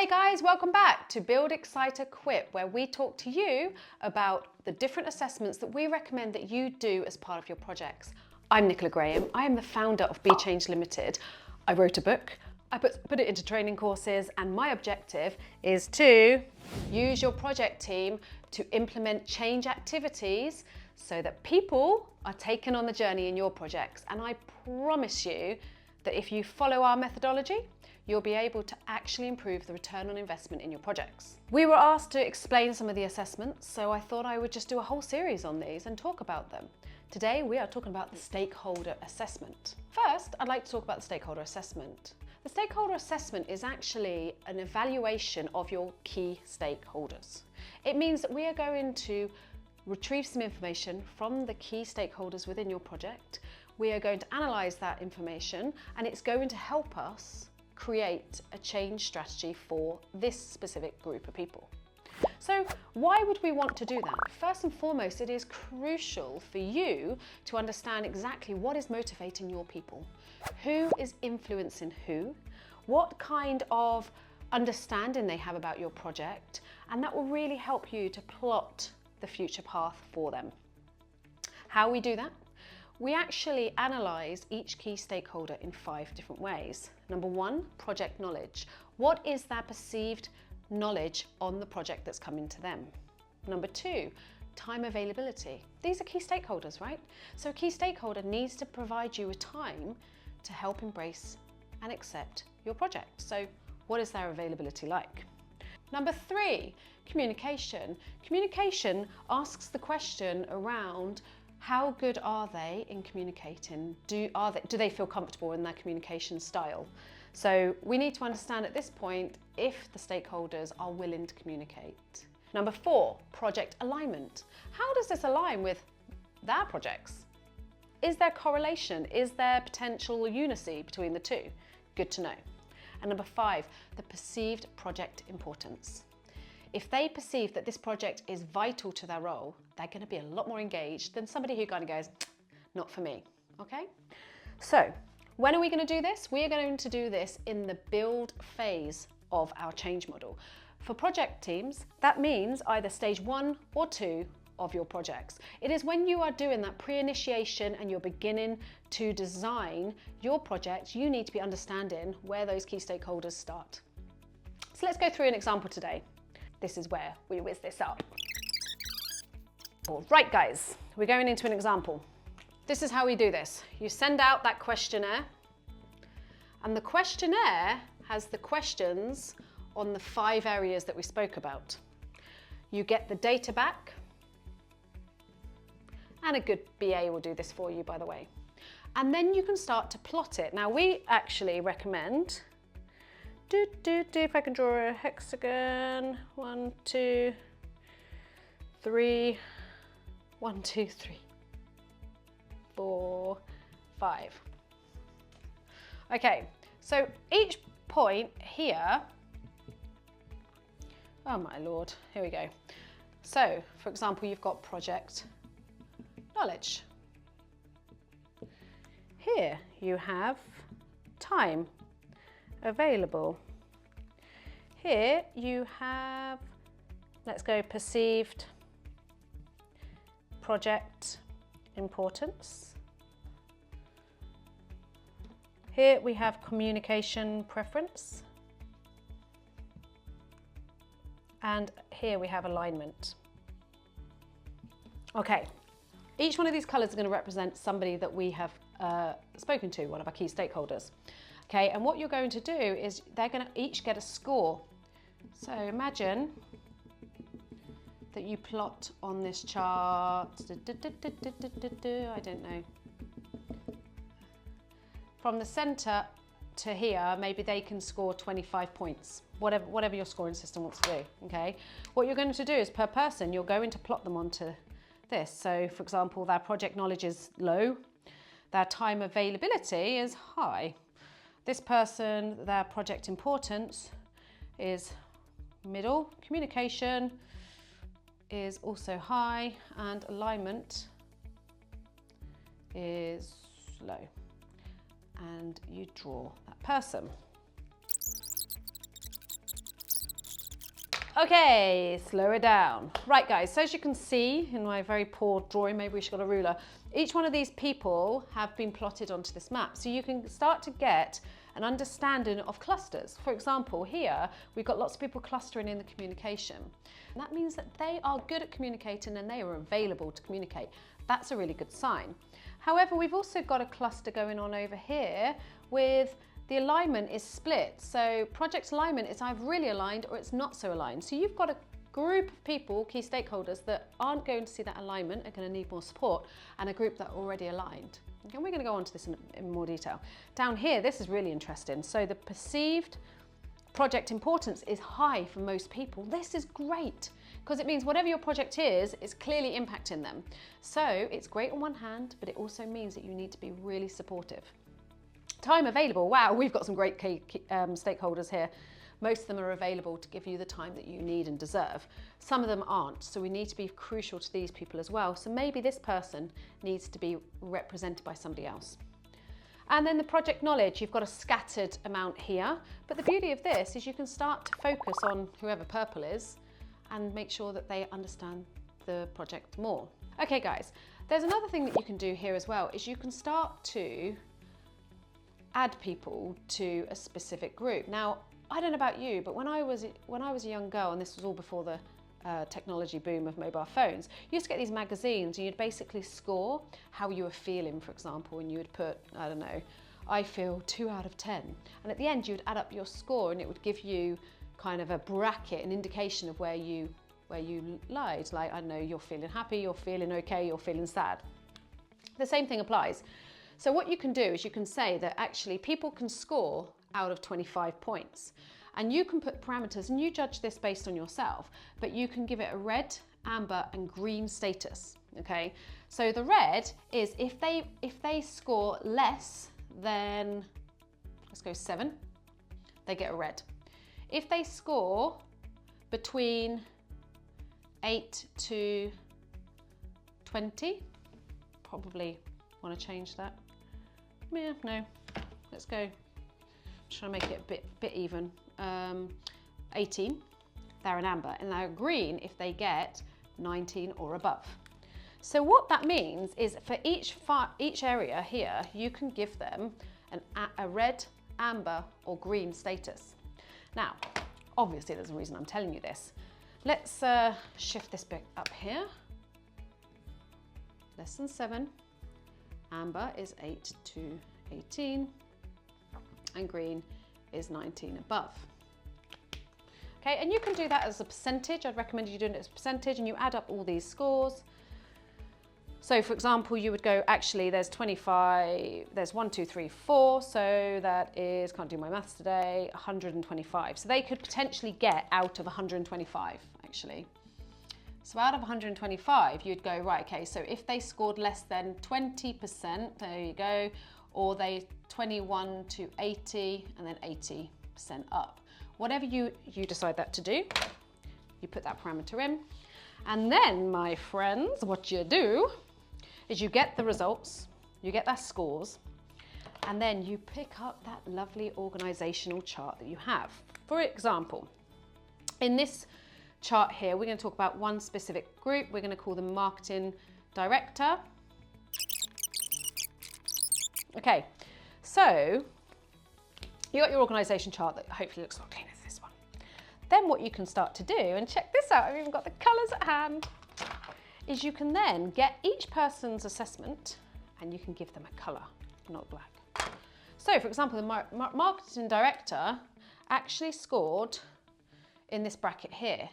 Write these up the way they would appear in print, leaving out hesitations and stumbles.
Hey guys, welcome back to Build, Excite, Equip, where we talk to you about the different assessments that we recommend that you do as part of your projects. I'm Nicola Graham. I am the founder of Be Change Limited. I wrote a book, I put it into training courses, and my objective is to use your project team to implement change activities so that people are taken on the journey in your projects. And I promise you that if you follow our methodology, you'll be able to actually improve the return on investment in your projects. We were asked to explain some of the assessments, so I thought I would just do a whole series on these and talk about them. Today, we are talking about the stakeholder assessment. First, I'd like to talk about the stakeholder assessment. The stakeholder assessment is actually an evaluation of your key stakeholders. It means that we are going to retrieve some information from the key stakeholders within your project. We are going to analyze that information, and it's going to help us create a change strategy for this specific group of people. So why would we want to do that? First and foremost, it is crucial for you to understand exactly what is motivating your people, who is influencing who, what kind of understanding they have about your project, and that will really help you to plot the future path for them. How we do that? We actually analyse each key stakeholder in 5 different ways. Number 1, project knowledge. What is their perceived knowledge on the project that's coming to them? Number 2, time availability. These are key stakeholders, right? So a key stakeholder needs to provide you with time to help embrace and accept your project. So what is their availability like? Number 3, communication. Communication asks the question around how good are they in communicating? Do they feel comfortable in their communication style? So we need to understand at this point if the stakeholders are willing to communicate. Number 4, project alignment. How does this align with their projects? Is there correlation? Is there potential unity between the two? Good to know. And number 5, the perceived project importance. If they perceive that this project is vital to their role, they're going to be a lot more engaged than somebody who kind of goes, not for me, okay? So, when are we going to do this? We are going to do this in the build phase of our change model. For project teams, that means either stage 1 or 2 of your projects. It is when you are doing that pre-initiation and you're beginning to design your project, you need to be understanding where those key stakeholders start. So let's go through an example today. This is where we whiz this up. All right, guys, we're going into an example. This is how we do this. You send out that questionnaire, and the questionnaire has the questions on the 5 areas that we spoke about. You get the data back, and a good BA will do this for you, by the way. And then you can start to plot it. Now, we actually recommend if I can draw a hexagon, 1, 2, 3, 1, 2, 3, 4, 5. Okay, so each point here, oh my Lord, here we go. So, for example, you've got project knowledge. Here you have time available. Here you have, let's go perceived project importance. Here we have communication preference. And here we have alignment. Okay, each one of these colours is going to represent somebody that we have spoken to, one of our key stakeholders. Okay, and what you're going to do is they're going to each get a score. So imagine that you plot on this chart, I don't know, from the centre to here, maybe they can score 25 points, whatever your scoring system wants to do, okay? What you're going to do is per person, you're going to plot them onto this. So for example, their project knowledge is low, their time availability is high. This person, their project importance is middle, communication is also high, and alignment is low. And you draw that person. Okay, slow it down. Right guys, so as you can see in my very poor drawing, maybe we should have got a ruler, each one of these people have been plotted onto this map. So you can start to get an understanding of clusters. For example, here, we've got lots of people clustering in the communication. And that means that they are good at communicating and they are available to communicate. That's a really good sign. However, we've also got a cluster going on over here with the alignment is split. So project alignment is either really aligned or it's not so aligned. So you've got a group of people, key stakeholders, that aren't going to see that alignment, are going to need more support, and a group that are already aligned. And we're going to go on to this in more detail. Down here, this is really interesting. So the perceived project importance is high for most people. This is great because it means whatever your project is, it's clearly impacting them. So it's great on one hand, but it also means that you need to be really supportive. Time available, wow, we've got some great stakeholders here. Most of them are available to give you the time that you need and deserve. Some of them aren't, so we need to be crucial to these people as well. So maybe this person needs to be represented by somebody else. And then the project knowledge, you've got a scattered amount here, but the beauty of this is you can start to focus on whoever purple is and make sure that they understand the project more. Okay guys, there's another thing that you can do here as well, is you can start to add people to a specific group. Now, I don't know about you, but when I was a young girl, and this was all before the technology boom of mobile phones, you used to get these magazines and you'd basically score how you were feeling, for example, and you would put, I don't know, I feel 2 out of 10. And at the end, you'd add up your score and it would give you kind of a bracket, an indication of where you lied. Like, I don't know, you're feeling happy, you're feeling okay, you're feeling sad. The same thing applies. So what you can do is you can say that actually people can score out of 25 points. And you can put parameters, and you judge this based on yourself, but you can give it a red, amber, and green status, okay? So the red is if they score less than, let's go 7, they get a red. If they score between 8 to 20, probably want to change that. Yeah, no, let's go. Try to make it a bit even. 18, they're an amber, and they're green if they get 19 or above. So what that means is for each area here, you can give them a red, amber, or green status. Now, obviously there's a reason I'm telling you this. Let's shift this bit up here. Less than 7, amber is 8 to 18, and green is 19 above. Okay, and you can do that as a percentage. I'd recommend you doing it as a percentage, and you add up all these scores. So for example, you would go, actually there's 25, there's 1, 2, 3, 4, so that is, can't do my maths today, 125. So they could potentially get out of 125, actually. So out of 125, you'd go, right, okay, so if they scored less than 20%, there you go, or they 21 to 80, and then 80% up. Whatever you decide that to do, you put that parameter in. And then, my friends, what you do is you get the results, you get their scores, and then you pick up that lovely organizational chart that you have. For example, in this chart here, we're going to talk about one specific group. We're going to call them marketing director. Okay, so you got your organization chart that hopefully looks a lot cleaner than this one. Then what you can start to do, and check this out, I've even got the colors at hand, is you can then get each person's assessment and you can give them a color, not black. So for example, the marketing director actually scored in this bracket here.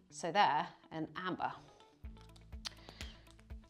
So there, an amber.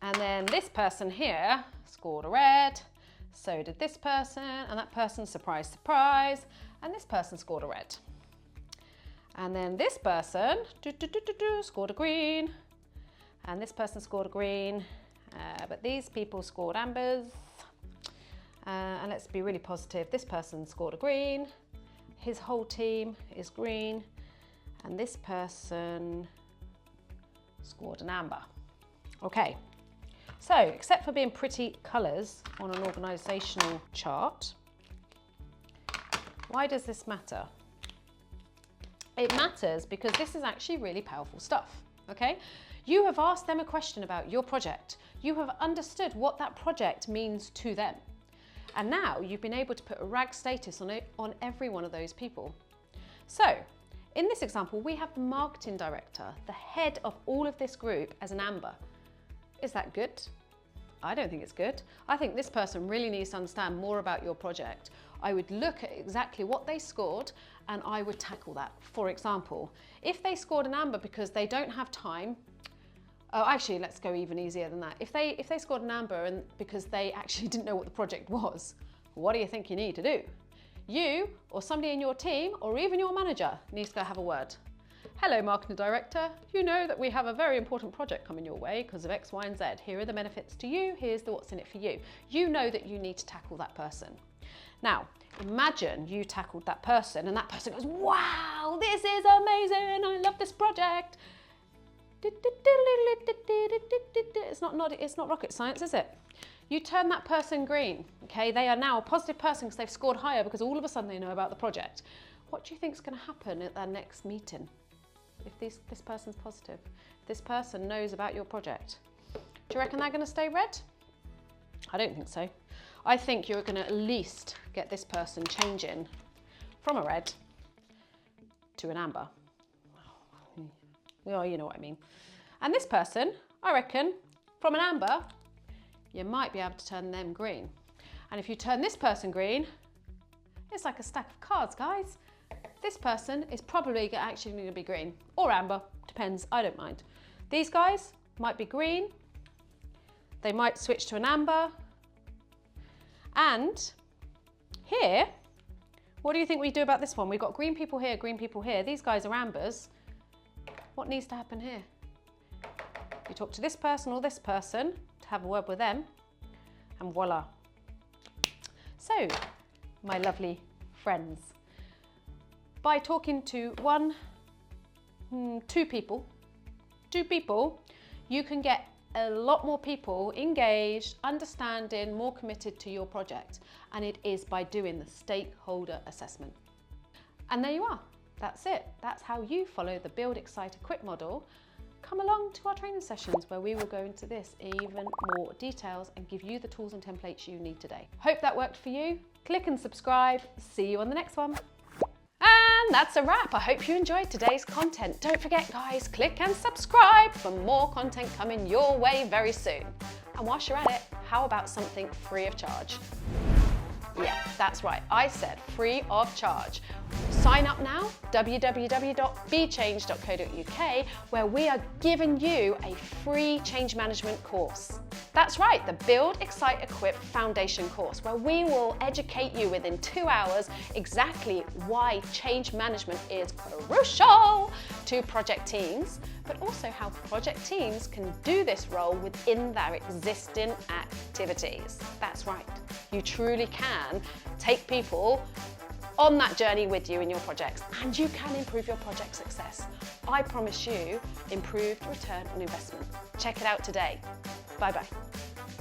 And then this person here scored a red, so did this person, and that person, surprise, surprise, and this person scored a red. And then this person scored a green, and this person scored a green, but these people scored ambers. And let's be really positive, this person scored a green, his whole team is green, and this person scored an amber. Okay, so except for being pretty colours on an organisational chart, why does this matter? It matters because this is actually really powerful stuff, okay? You have asked them a question about your project. You have understood what that project means to them. And now you've been able to put a RAG status on every one of those people. So, in this example, we have the marketing director, the head of all of this group, as an amber. Is that good? I don't think it's good. I think this person really needs to understand more about your project. I would look at exactly what they scored and I would tackle that. For example, if they scored an amber because they don't have time, oh, actually, let's go even easier than that. If they scored an amber and because they actually didn't know what the project was, what do you think you need to do? You or somebody in your team or even your manager needs to go have a word. Hello, marketing director. You know that we have a very important project coming your way because of X, Y, and Z. Here are the benefits to you. Here's the what's in it for you. You know that you need to tackle that person. Now, imagine you tackled that person and that person goes, wow, this is amazing. I love this project. It's not rocket science, is it? You turn that person green, okay? They are now a positive person because they've scored higher because all of a sudden they know about the project. What do you think is going to happen at their next meeting? If this person's positive, this person knows about your project, do you reckon they're going to stay red? I don't think so. I think you're going to at least get this person changing from a red to an amber. Well, you know what I mean. And this person, I reckon, from an amber, you might be able to turn them green. And if you turn this person green, it's like a stack of cards, guys. This person is probably actually going to be green or amber, depends, I don't mind. These guys might be green, they might switch to an amber, and here, what do you think we do about this one? We've got green people here, green people here. These guys are ambers. What needs to happen here? You talk to this person or this person to have a word with them, and voila. So, my lovely friends, by talking to two people, you can get a lot more people engaged, understanding, more committed to your project. And it is by doing the stakeholder assessment. And there you are. That's it. That's how you follow the Build, Excite, Equip model. Come along to our training sessions where we will go into this even more details and give you the tools and templates you need today. Hope that worked for you. Click and subscribe. See you on the next one. And that's a wrap. I hope you enjoyed today's content. Don't forget, guys, click and subscribe for more content coming your way very soon. And whilst you're at it, how about something free of charge? Yeah, that's right. I said free of charge. Sign up now, www.bechange.co.uk, where we are giving you a free change management course. That's right, the Build, Excite, Equip Foundation course, where we will educate you within 2 hours exactly why change management is crucial to project teams, but also how project teams can do this role within their existing activities. That's right, you truly can take people on that journey with you in your projects, and you can improve your project success. I promise you improved return on investment. Check it out today. Bye-bye.